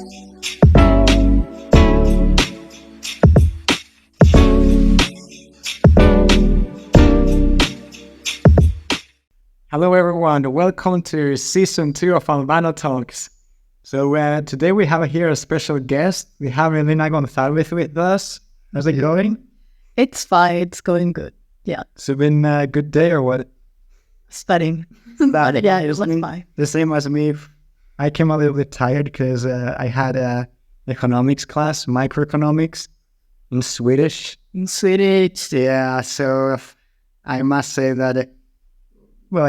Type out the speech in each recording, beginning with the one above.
Hello everyone, welcome to season 2 of Albano Talks. So today we have here a special guest. We have Elina Gonzálvez with us. How's it going? It's fine, it's going good. Yeah. So it's been a good day or what? Studying. Yeah, it was fine. The same as me. I came a little bit tired because I had a economics class, microeconomics in Swedish. In Swedish. Yeah, so I must say that it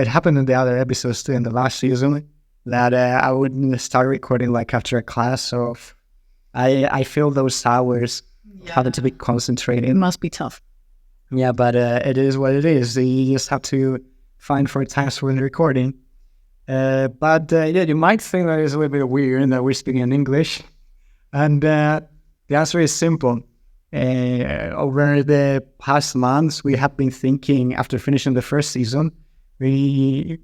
happened in the other episodes too in the last season that I wouldn't start recording like after a class. So I feel those hours having to be concentrated. It must be tough. Yeah, but it is what it is. You just have to find for times for the recording. But you might think that it's a little bit weird that we're speaking in English. And the answer is simple. Over the past months, we have been thinking after finishing the first season, we,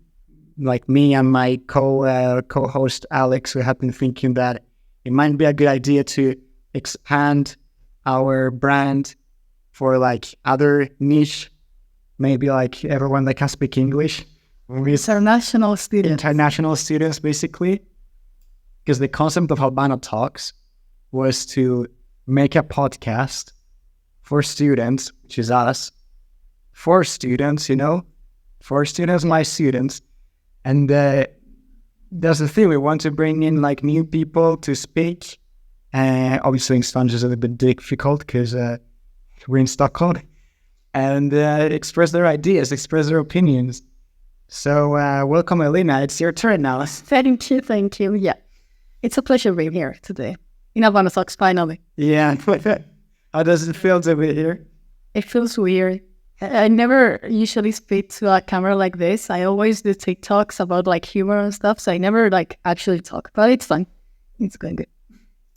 like me and my co-host Alex, we have been thinking that it might be a good idea to expand our brand for like other niche, maybe like everyone that can speak English. International students, basically. Because the concept of Albano Talks was to make a podcast for students, which is us, for students, for students, my students. And that's the thing, we want to bring in like new people to speak. Obviously in Spanish is a little bit difficult because we're in Stockholm. And express their ideas, express their opinions. So welcome Elina, it's your turn now. Thank you. Yeah, it's a pleasure being here today. In Albano Talks, finally. Yeah, how does it feel to be here? It feels weird. I never usually speak to a camera like this. I always do TikToks about like humor and stuff, so I never like actually talk, but it's fun. It's going good.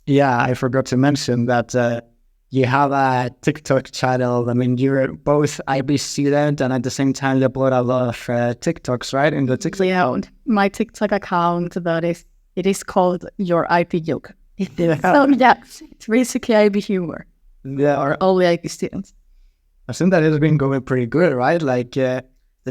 Yeah, I forgot to mention that you have a TikTok channel. I mean, you're both IB student and at the same time you upload a lot of TikToks, right? In the TikTok account. My TikTok account, it is called Your IB Joke. Yeah. So yeah, it's basically IB humor. Yeah. Or all the IB students. I think that has been going pretty good, right? Like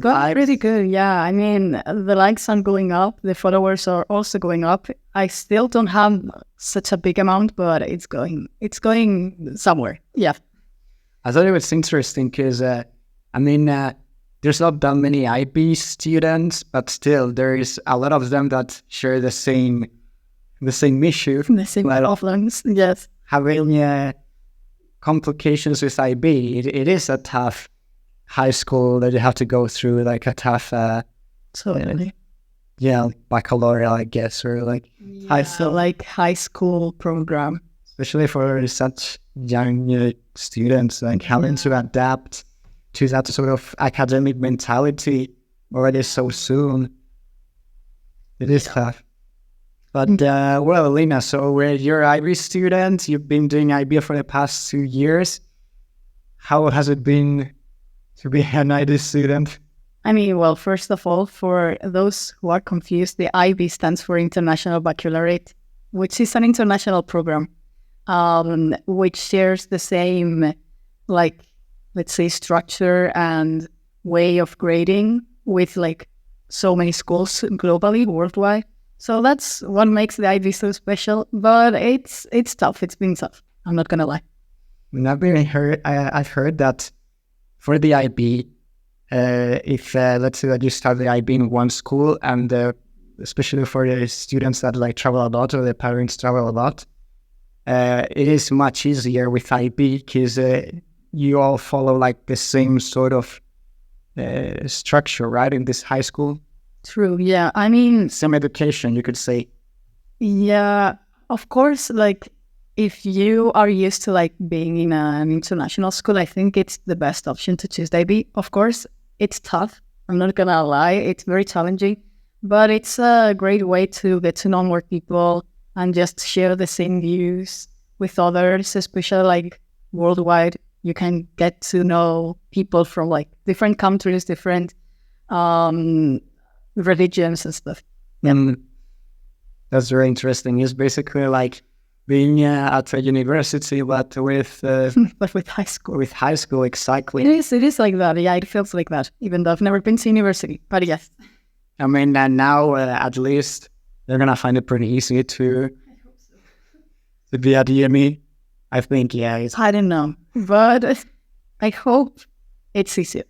going pretty good, yeah. I mean, the likes are going up, the followers are also going up. I still don't have such a big amount, but it's going somewhere. Yeah. I thought it was interesting because there's not that many IB students, but still there is a lot of them that share the same issue, the same problems. Yes, having complications with IB. It is a tough high school that you have to go through, like a tough baccalaureate, I guess, or like high school program, especially for such young students, like having to adapt to that sort of academic mentality already so soon. It is tough. But, Elina, so you're an IB student. You've been doing IB for the past 2 years. How has it been to be an IB student? I mean, well, first of all, for those who are confused, the IB stands for International Baccalaureate, which is an international program, which shares the same, like, let's say, structure and way of grading with, like, so many schools globally, worldwide. So that's what makes the IB so special, but it's tough. It's been tough. I'm not gonna lie. I've heard that for the IB, if let's say that you start the IB in one school, and especially for the students that like travel a lot or their parents travel a lot, it is much easier with IB because you all follow like the same sort of structure, right? In this high school. True, yeah. I mean... Some education, you could say. Yeah, of course, like, if you are used to, like, being in an international school, I think it's the best option to choose the IB. Of course, it's tough. I'm not gonna lie. It's very challenging. But it's a great way to get to know more people and just share the same views with others, especially, like, worldwide. You can get to know people from, like, different countries, different... religions and stuff. Yeah. That's very interesting. It's basically like being at a university, but with but with high school. with high school, exactly. It is like that. Yeah, it feels like that, even though I've never been to university. But yes. I mean, now at least they're gonna find it pretty easy to be at uni. I think, yeah. I don't know, but I hope it's easier.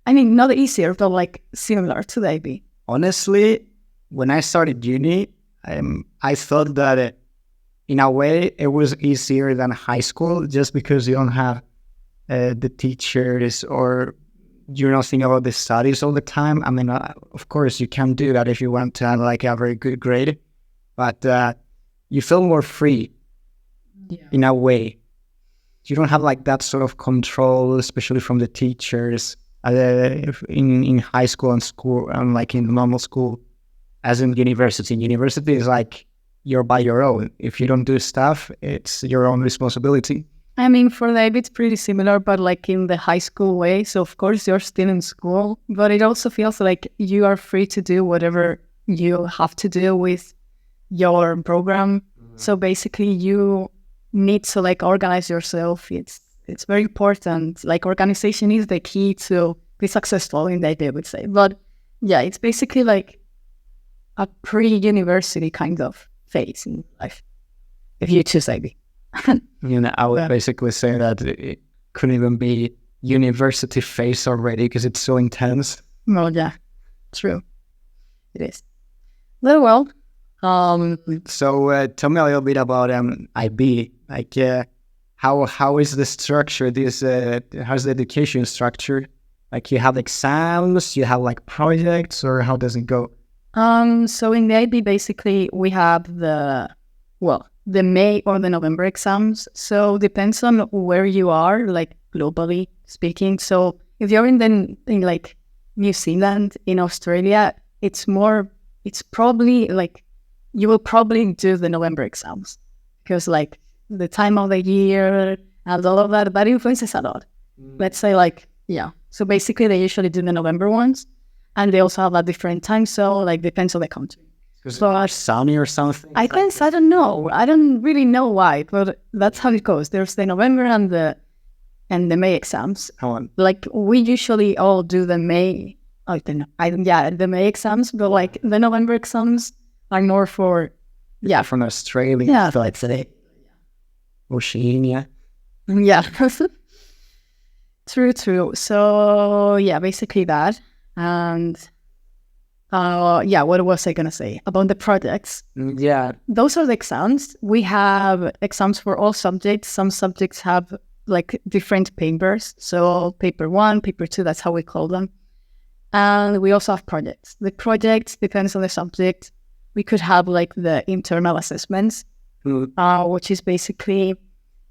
I mean, not easier, but like similar to the IB. Honestly, when I started uni, I thought that in a way it was easier than high school, just because you don't have the teachers, or you're not thinking about the studies all the time. I mean, of course, you can do that if you want to have like a very good grade, but you feel more free in a way. You don't have like that sort of control, especially from the teachers in high school and school, and like in normal school, as in university. University is like you're by your own. If you don't do stuff, it's your own responsibility. I mean, for the IB, it's pretty similar, but like in the high school way. So of course you're still in school, but it also feels like you are free to do whatever you have to do with your program. So basically you need to like organize yourself. It's very important. Like organization is the key to be successful in the IB, I would say. But yeah, it's basically like a pre-university kind of phase in life if you choose IB. I would basically say that it couldn't even be university phase already, because it's so intense. Well, yeah, true. It is. Well, so tell me a little bit about IB. Like, how is the structure? How's the education structure? Like, you have exams, you have like projects, or how does it go? So in the IB, basically, we have the May or the November exams. So depends on where you are, like globally speaking. So if you're in like New Zealand, in Australia, it's probably like you will probably do the November exams, because like the time of the year and all of that influences a lot. Let's say like, yeah. So basically they usually do the November ones, and they also have a different time. So like depends on the country. So it's sunny or something? I don't know. I don't really know why, but that's how it goes. There's the November and the May exams. Like we usually all do the May. I don't know. The May exams, but like the November exams are more for from Australia. Yeah, let's say Oceania. Yeah. True. So yeah, basically that. And what was I gonna say about the projects? Yeah, those are the exams. We have exams for all subjects. Some subjects have like different papers. So paper 1, paper 2, that's how we call them. And we also have projects. The projects depends on the subject. We could have like the internal assessments, which is basically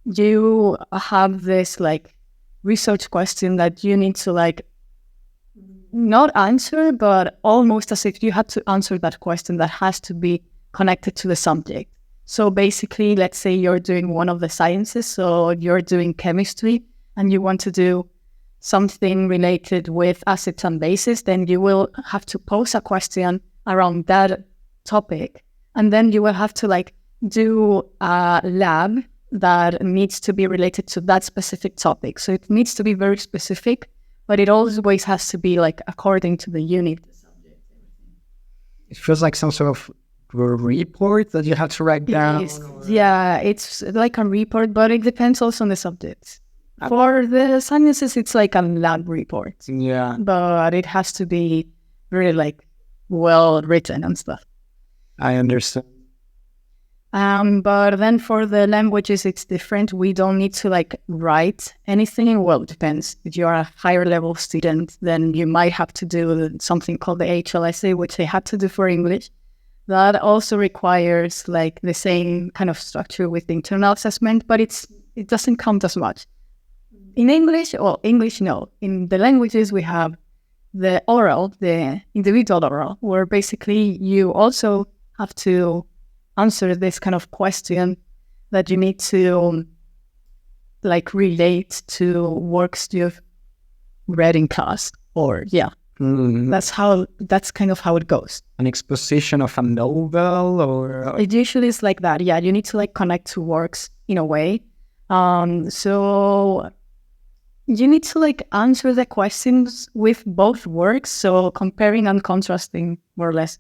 you have this like research question that you need to like not answer, but almost as if you had to answer that question that has to be connected to the subject. So basically, let's say you're doing one of the sciences, so you're doing chemistry, and you want to do something related with acids and bases, then you will have to pose a question around that topic. And then you will have to like do a lab that needs to be related to that specific topic. So it needs to be very specific, but it always has to be like according to the unit. It feels like some sort of report that you have to write down. Yeah, it's like a report, but it depends also on the subjects. For the sciences, it's like a lab report. Yeah. But it has to be really like well written and stuff. I understand. But then for the languages, it's different. We don't need to like write anything. Well, it depends. If you're a higher level student, then you might have to do something called the HLSA, which they had to do for English. That also requires like the same kind of structure with the internal assessment, but it doesn't count as much. In English, no. In the languages, we have the oral, the individual oral, where basically you also have to answer this kind of question that you need to like relate to works you've read in class, or That's kind of how it goes. An exposition of a novel, or It usually is like that. Yeah, you need to like connect two works in a way. So you need to like answer the questions with both works. So comparing and contrasting more or less.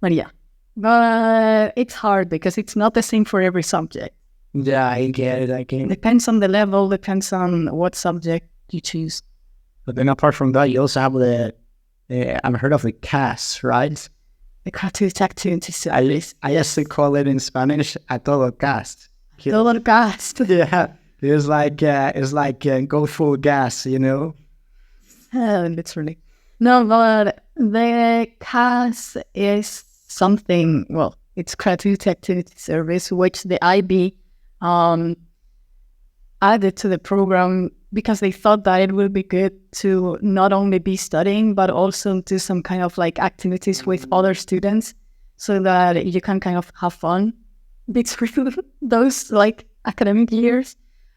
But yeah, but it's hard because it's not the same for every subject. yeah, I get it. I get it. Depends on the level, depends on what subject you choose. But then apart from that, you also have I've heard of the CAS, right? The creativity activity I service. used to call it in Spanish a todo gas. Dollar cast. Yeah, it's like go full gas, you know. Literally. No, but the CAS is something, well, it's creativity activity service, which the IB added to the program because they thought that it would be good to not only be studying, but also do some kind of like activities with other students so that you can kind of have fun between those like academic years.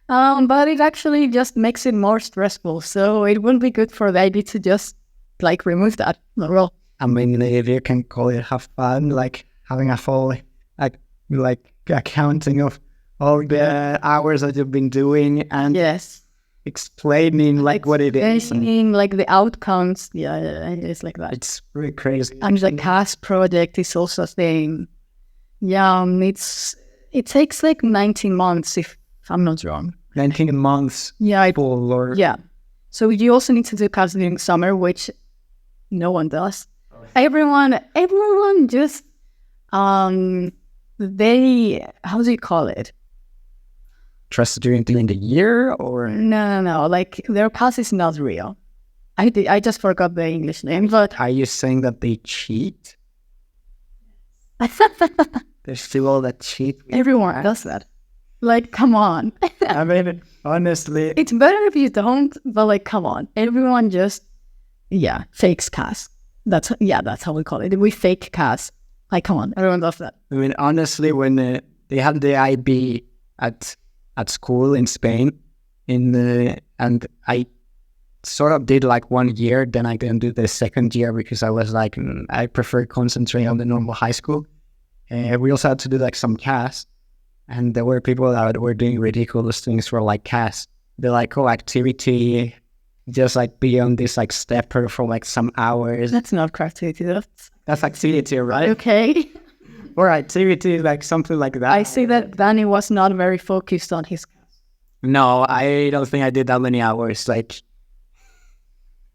But it actually just makes it more stressful. So it would be good for the IB to just like remove that. Well, I mean, if you can call it have fun, like having a full like accounting of all the hours that you've been doing and yes. explaining like what it is. Explaining like the outcomes. Yeah, it's like that. It's really crazy. And the CAS project is also a thing. Yeah, it takes like 19 months if I'm not wrong. 19 months. Yeah, Or yeah. So you also need to do CAS during summer, which no one does. Everyone just they, how do you call it? trust during the year, or No. Like their CAS is not real. I just forgot the English name, but are you saying that they cheat? There's still all that cheat. everyone does that. Like, come on. I mean, honestly, It's better if you don't, but like, come on. Everyone just, fakes CAS. That's how we call it. We fake CAS. Like, come on, everyone does that. I mean, honestly, when they had the IB at school in Spain, and I sort of did like 1 year, then I didn't do the second year because I was like, I prefer concentrating on the normal high school. We also had to do like some CAS, and there were people that were doing ridiculous things for like CAS. They're like, oh, activity, just like be on this like stepper for like some hours. That's not creativity. That's activity, right? Okay. Or activity, like something like that. I see that Danny was not very focused on his CAS. No, I don't think I did that many hours. Like,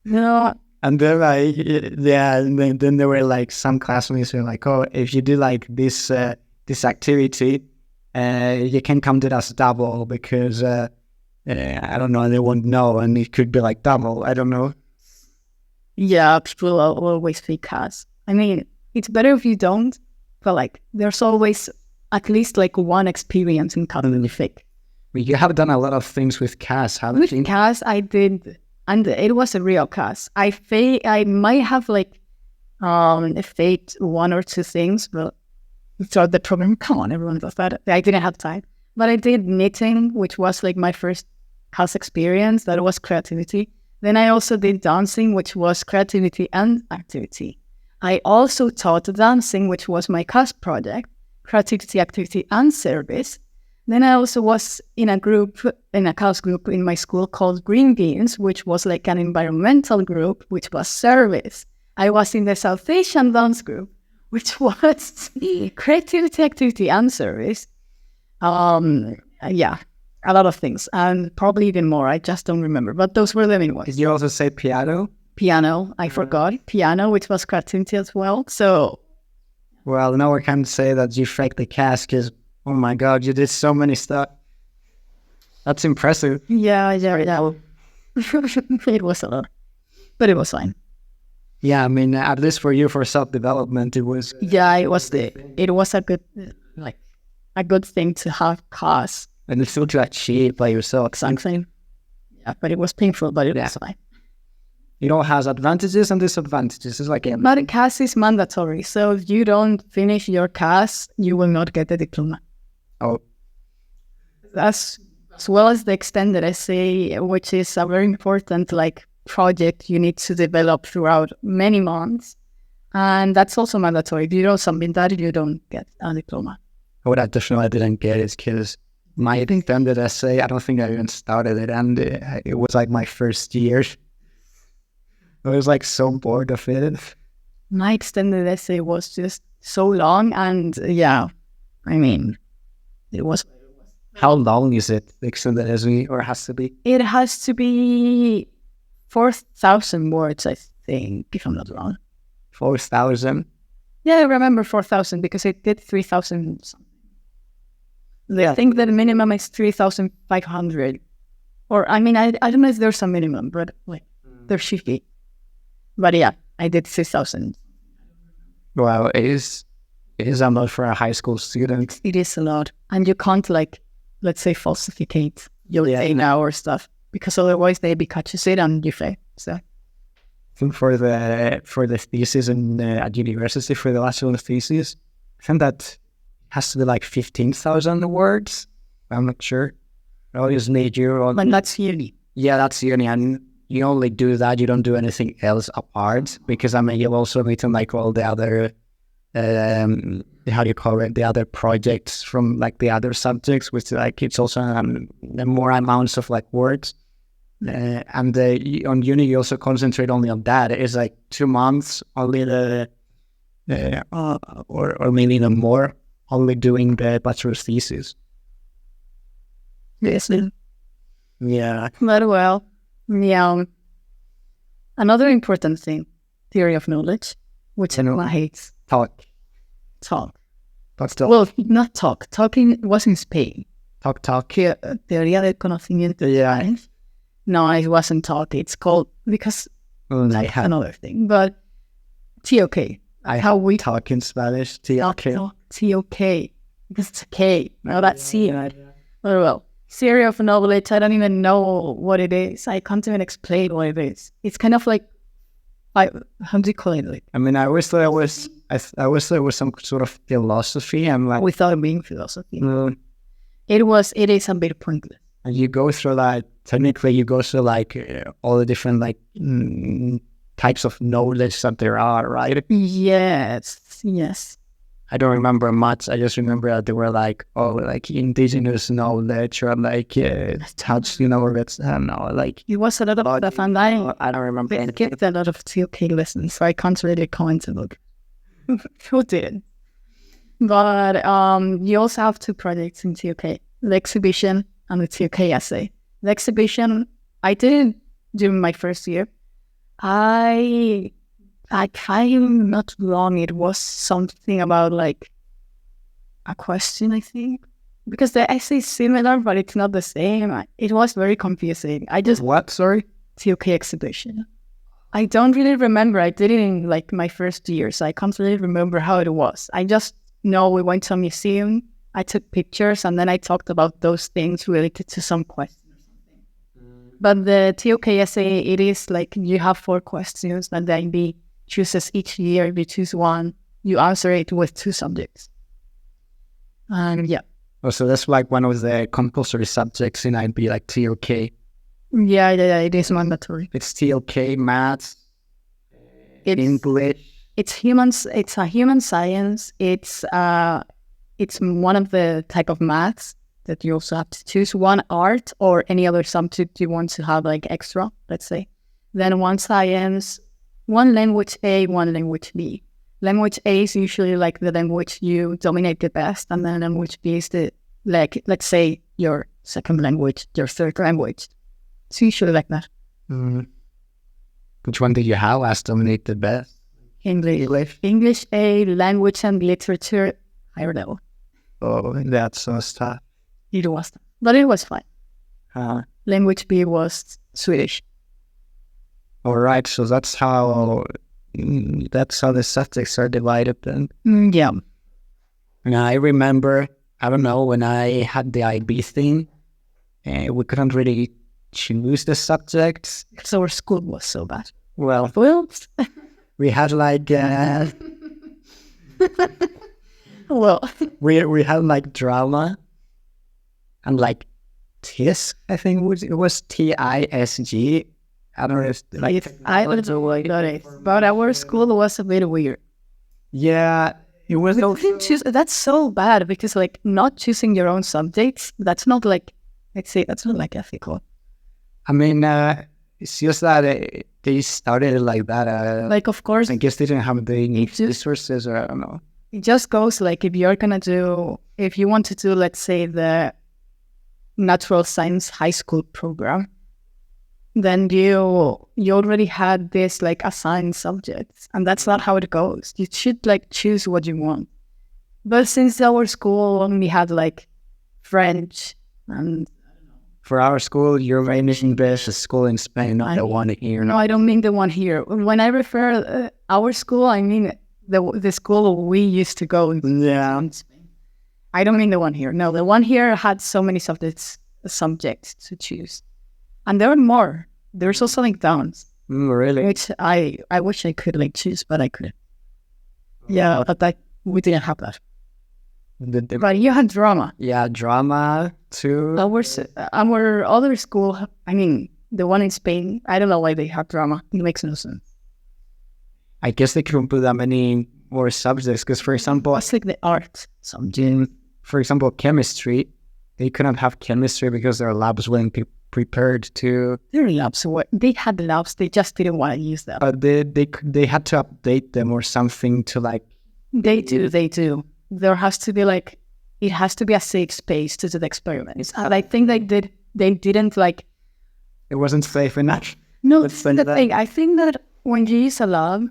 No. and then and then there were like some classmates who were like, oh, if you do like this activity, you can count it as double because I don't know, they won't know, and it could be like double. I don't know. Yeah, people always fake CAS. I mean, it's better if you don't, but like, there's always at least like one experience in cognitive fake. You have done a lot of things with CAS, haven't you? With CAS, I did, and it was a real CAS. I might have like faked one or two things, but throughout the program, come on, everyone does that. I didn't have time, but I did knitting, which was like my first CAS experience. That was creativity. Then I also did dancing, which was creativity and activity. I also taught dancing, which was my CAS project, creativity, activity, and service. Then I also was in a CAS group in my school called Green Beans, which was like an environmental group, which was service. I was in the South Asian dance group, which was creativity, activity, and service. A lot of things, and probably even more. I just don't remember, but those were the main ones. Did you also say piano? Piano, I forgot. Piano, which was creativity as well. So, well, now I can say that you faked the CAS because, oh my God, you did so many stuff. That's impressive. Yeah. It was a lot, but it was fine. Yeah, I mean, at least for you, for self-development, it was... it was a good thing to have CAS. And it's still to achieve by yourself. Something. Yeah, but it was painful, but it was fine. It all has advantages and disadvantages. It's like... But CAS is mandatory, so if you don't finish your CAS, you will not get the diploma. Oh. As well as the extended essay, which is a very important project you need to develop throughout many months. And that's also mandatory. If you don't submit that, you don't get a diploma. What additional I didn't get is because my extended essay, I don't think I even started it. And it was like my first year. I was like so bored of it. My extended essay was just so long. And yeah, I mean, it was. How long is it, the extended essay, or has to be? It has to be 4,000 words, I think, if I'm not wrong. 4,000? Yeah, I remember 4,000 because it did 3,000 something. I think the minimum is 3,500. Or, I mean, I don't know if there's a minimum, but like, there should be. But yeah, I did 3,000. Well, it is a lot for a high school student. It is a lot. And you can't, like, let's say, falsificate your now or stuff, because otherwise they catches it and you fail. So I think for the thesis at university, for the bachelor thesis, I think that has to be like 15,000 words. I'm not sure. Obviously, and that's uni. Yeah, that's uni, and you only do that. You don't do anything else apart, because I mean, you also need to make all the other how do you call it, the other projects from like the other subjects, which like it's also more amounts of like words. And on uni you also concentrate only on that. It's like 2 months only or maybe even more, only doing the bachelor's thesis. Yes. Yeah. But well, yeah. Another important thing, theory of knowledge, which I hate. Talk. But still. Well, not talk. Talking was in Spain. Talk. Teoría del conocimiento. Yeah. No, it wasn't talk. It's called, because that's another thing. But TOK. How we talk in Spanish. TOK. TOK. Because it's a K. No, that's C. Right? Well, theory of knowledge, I don't even know what it is. I can't even explain what it is. It's kind of like, how do you call it? Like, I mean, I always thought it was some sort of philosophy. I'm like, without it being philosophy. It is a bit pointless. And you go through like, technically you go through like all the different like types of knowledge that there are, right? Yes. I don't remember much. I just remember that they were like, like indigenous knowledge, or like touch, or that's, I don't know, like. It was a lot of stuff, and I don't remember. I get a lot of TOK lessons, so I can't really comment on it. Who did? But you also have 2 projects in TOK, the exhibition and the TOK essay. The exhibition, I did it during my first year. I am not wrong. It was something about like a question, I think, because the essay is similar, but it's not the same. It was very confusing. What? Sorry? TOK exhibition. I don't really remember. I did it in like my first year, so I can't really remember how it was. I just know we went to a museum. I took pictures, and then I talked about those things related to some questions. But the TOK essay, it is like you have 4 questions that the IB chooses each year. You choose one, you answer it with 2 subjects. And yeah. Oh, so that's like one of the compulsory subjects in IB, like TOK. Yeah, it is mandatory. It's TOK, maths, English. It's a human science. It's one of the type of maths that you also have to choose, one art or any other subject you want to have like extra, let's say. Then one science, one language A, one language B. Language A is usually like the language you dominate the best, and then language B is like, let's say, your second language, your third language. It's usually like that. Which one did you have as dominate the best? English A, language and literature, higher level. Oh, that's so tough. It was tough, but it was fine. Language B was Swedish. All right, so that's how the subjects are divided then. Yeah. And I remember, I don't know, when I had the IB thing, we couldn't really choose the subjects. So our school was so bad. Well, we had like we had like drama and like TISC, I think it was TISG, I don't know. I don't know what it is, but our school was a bit weird. Yeah, it was. We didn't choose. That's so bad because like not choosing your own subjects. That's not like, let's say, that's not like ethical. I mean, it's just that they started it like that. Like, of course, I guess they didn't have the resources, or I don't know. it just goes like if you want to do, let's say, the natural science high school program, then you already had this like assigned subjects, and that's not how it goes. You should like choose what you want. But since our school only had like French and For our school, you're mentioning the school in Spain, not the one here. no, I don't mean the one here. When I refer our school, I mean the school we used to go Yeah. in Spain. I don't mean the one here. No, the one here had so many subjects to choose, and there were more. There's also like downs, Really? which I wish I could like choose, but I couldn't. Yeah, but we didn't have that. But you had drama. Yeah, drama too. Our other school, I mean, the one in Spain, I don't know why they have drama. It makes no sense. I guess they couldn't put that many more subjects because, for example, It's like the art subject. for example, chemistry, they couldn't have chemistry because their labs weren't prepared to. Their labs they had labs, they just didn't want to use them. But they had to update them or something to like. They do. There has to be like, it has to be a safe space to do the experiments. And I think they didn't like. It wasn't safe enough. No, Let's that's say the that. thing. I think that when you use a lab,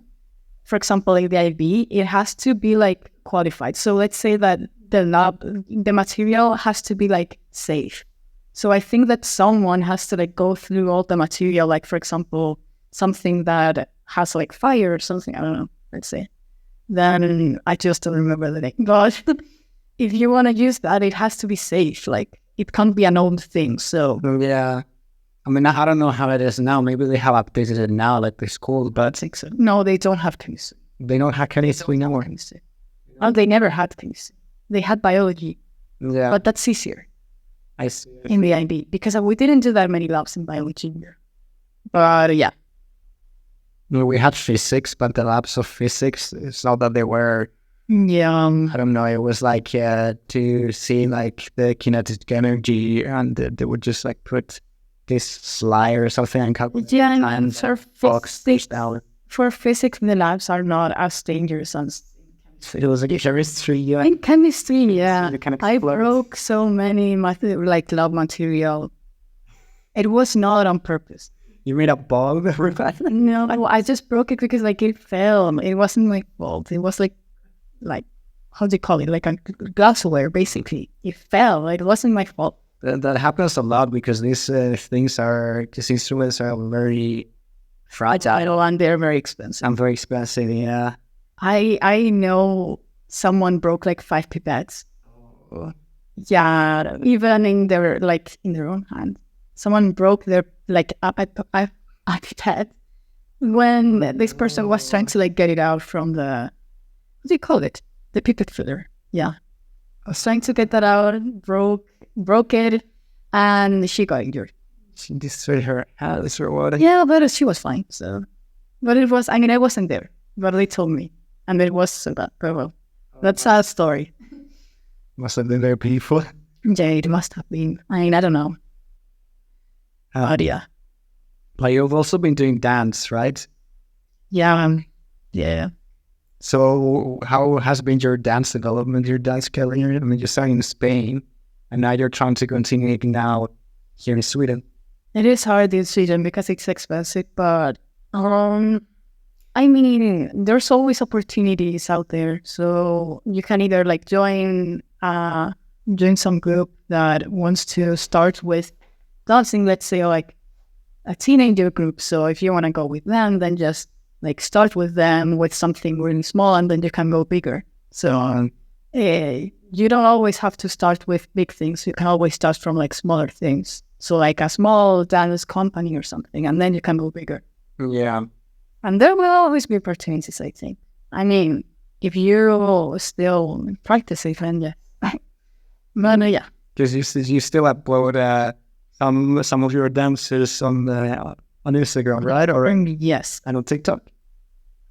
for example, like the IB, it has to be like qualified. So let's say that the lab, the material has to be like safe. So I think that someone has to like go through all the material, like for example, something that has like fire or something. I don't know. Let's say. Then I just don't remember the name. But if you want to use that, it has to be safe. Like it can't be an old thing. So Yeah. I mean, I don't know how it is now. Maybe they have updated it now, like the school, I but think so. No, they don't have chemistry. they don't have chemistry now. Oh, they never had chemistry. They had biology, Yeah, but that's easier I see. in the IB because we didn't do that many labs in biology here. But yeah, We had physics, but the labs of physics, it's not that they were, I don't know, it was like to see like the kinetic energy, and they would just like put this slide or something and calculate. yeah, and for physics, the labs are not as dangerous as it was like chemistry. in chemistry. Yeah, You kind of I float. broke so many like lab material. It was not on purpose. You made a ball. No, I just broke it because like it fell. It wasn't my fault. It was like how do you call it? Like a glassware, basically. It fell. It wasn't my fault. That happens a lot because these instruments are very fragile And they're very expensive. and very expensive. Yeah. I know someone broke like 5 pipettes. Yeah, even in their own hand. Someone broke their like a pipette when this person was trying to like get it out from the, what do you call it? The pipette filler. Yeah. I was trying to get that out, broke it, and she got injured. She destroyed her house or what? Yeah, but she was fine. So, but it was, I mean, I wasn't there, but they told me, and it was so bad. But well, that's a story. Must have been very painful. Yeah, it must have been. I mean, I don't know. But yeah. But you've also been doing dance, right? Yeah. Yeah. So how has been your dance development, your dance career? I mean, you're starting in Spain, and now you're trying to continue it now here in Sweden. It is hard in Sweden because it's expensive, but I mean, there's always opportunities out there. So you can either like join some group that wants to start with dancing, let's say like a teenager group. So if you want to go with them, then just like start with them with something really small, and then you can go bigger. So you don't always have to start with big things. You can always start from like smaller things. So like a small dance company or something, and then you can go bigger. Yeah. And there will always be opportunities, I think. I mean, if you still practice it, then yeah. But Because you still upload some of your dances on on Instagram, right? Or Yes. and on TikTok.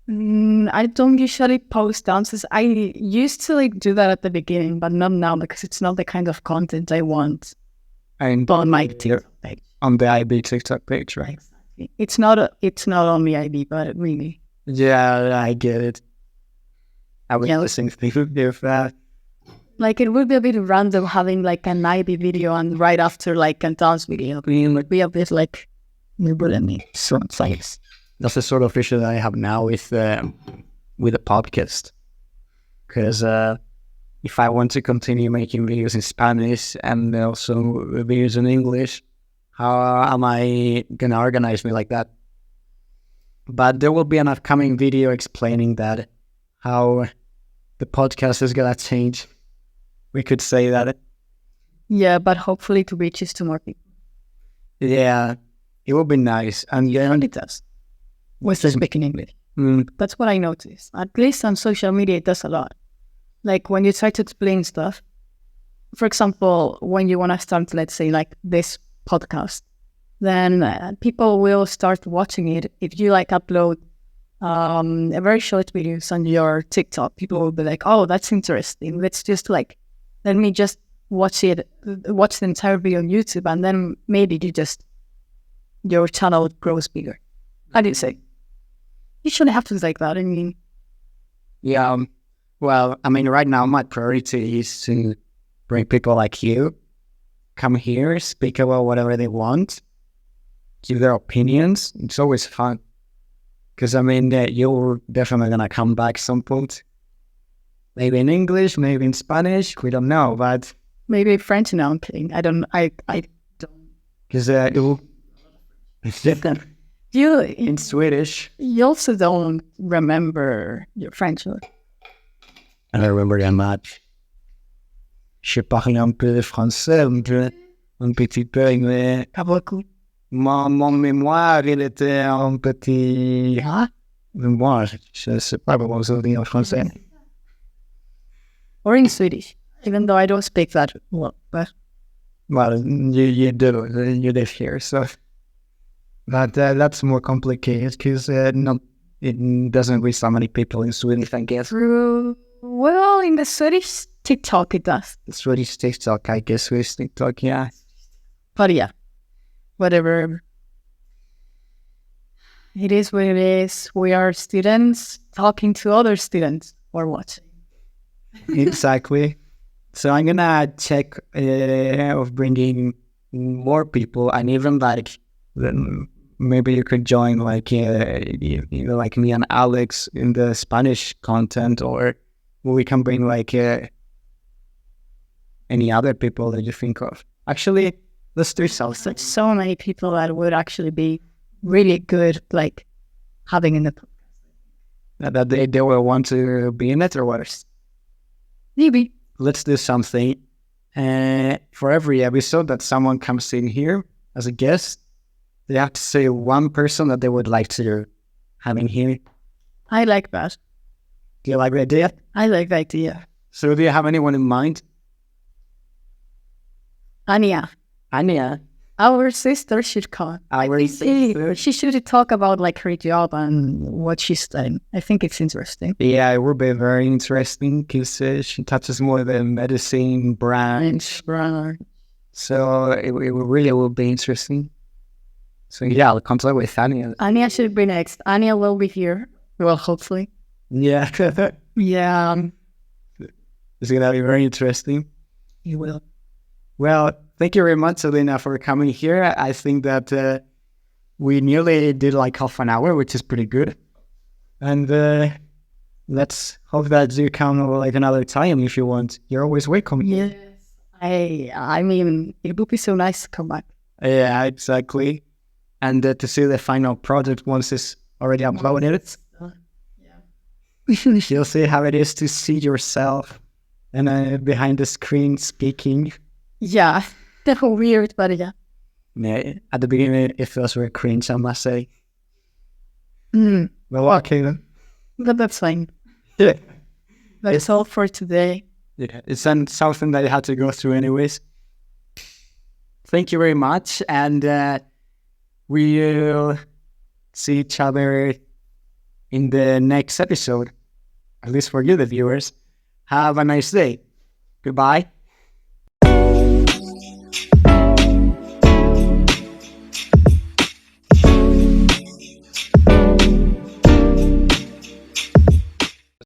I don't usually post dances. I used to like do that at the beginning, but not now because it's not the kind of content I want And on my TikTok page. on the IB TikTok page, right? Exactly. It's not on the ID, but really. Yeah, I get it. I was listening to if like it would be a bit random having like an IB video and right after like a dance video. It would be a bit like so it's that's the sort of issue that I have now with a podcast. Because if I want to continue making videos in Spanish and also videos in English, how am I gonna organize me like that? But there will be an upcoming video explaining that, how the podcast is gonna change. We could say that. Yeah, but hopefully it reaches to more people. Yeah, it will be nice. And yeah, it does. With speaking English. That's what I noticed. At least on social media, it does a lot. Like when you try to explain stuff, for example, when you want to start, let's say, like this podcast, then people will start watching it. If you like upload a very short videos on your TikTok, people will be like, oh, that's interesting. Let me just watch the entire video on YouTube, and then maybe your channel grows bigger. How do you say? You shouldn't have to like that. I mean, yeah. Well, I mean, right now my priority is to bring people like you come here, speak about whatever they want, give their opinions. It's always fun. Because, I mean, you're definitely going to come back some point. Maybe in English, maybe in Spanish, we don't know, but... Maybe French, no, I'm kidding. I don't... Because you... in Swedish... You also don't remember your French, or... I don't remember that much. Je parle un peu français, un petit peu, mais... Pas beaucoup. Mon mémoire, il était un petit... Huh? Moi, je sais pas comment ça dit en français. Or in Swedish, even though I don't speak that well, but... Well, you do, you live here, so... But that's more complicated, because it doesn't reach so many people in Swedish, I guess. Well, in the Swedish TikTok, it does. The Swedish TikTok, I guess, Swedish TikTok, yeah. But yeah, whatever. It is what it is. We are students talking to other students or what? Exactly. So I'm gonna check of bringing more people, and even like then maybe you could join like like me and Alex in the Spanish content, or we can bring like any other people that you think of. Actually, let's do something. There's so many people that would actually be really good, like having in the that they will want to be in it, or what? Maybe. Let's do something. For every episode that someone comes in here as a guest, they have to say one person that they would like to have in here. I like that. Do you like the idea? I like the idea. So do you have anyone in mind? Anya. Our sister should come. She should talk about like her job and what she's studying. I think it's interesting. Yeah, it would be very interesting because she touches more the medicine branch. So it really will be interesting. So yeah, I'll consult with Anya. Anya should be next. Anya will be here. Well, hopefully. Yeah. Yeah. It's going to be very interesting. You will. Well, thank you very much, Elina, for coming here. I think that we nearly did like half an hour, which is pretty good. And let's hope that you come like another time if you want. You're always welcome. Yes. I mean, it would be so nice to come back. Yeah, exactly. And to see the final project once it's already uploaded. You'll see how it is to see yourself and behind the screen speaking. Yeah, that's weird, but yeah. Yeah, at the beginning it feels very cringe, I must say. Well, okay then. But that's fine. Yeah. That's all for today. Yeah, it's something that you had to go through anyways. Thank you very much, and we'll see each other in the next episode, at least for you, the viewers. Have a nice day. Goodbye.